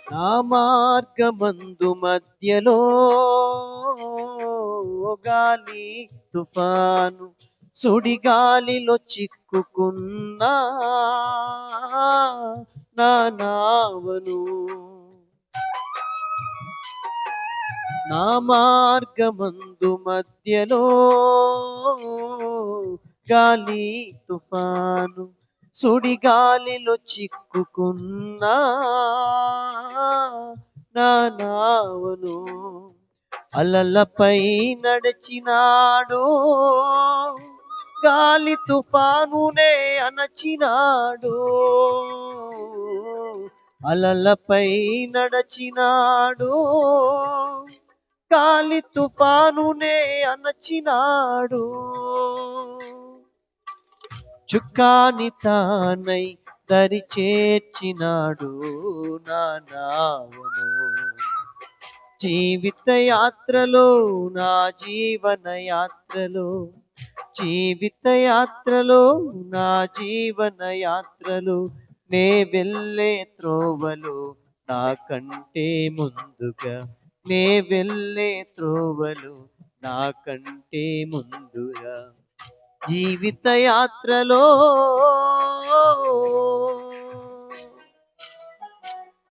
నా మార్గమందు మధ్యలో గాలి తుఫాను సుడిగాలిలో చిక్కుకున్నా నా నావను నా మార్గమందు మధ్యలో గాలి తుఫాను సుడిగాలిలో చిక్కుకున్నా నా నావను అలలపై నడిచినాడు గాలి తుఫానునే అణచినాడు అలలపై నడచినాడు గాలి తుఫానునే అణచినాడు చుక్కాని తానై దరి చేర్చినాడు నా నావను జీవిత యాత్రలో నా జీవన యాత్రలో జీవిత యాత్రలో నా జీవన యాత్రలో నే వెళ్ళే త్రోవలు నాకంటే ముందుగా నే వెళ్ళే త్రోవలు నాకంటే ముందుగా జీవిత యాత్రలో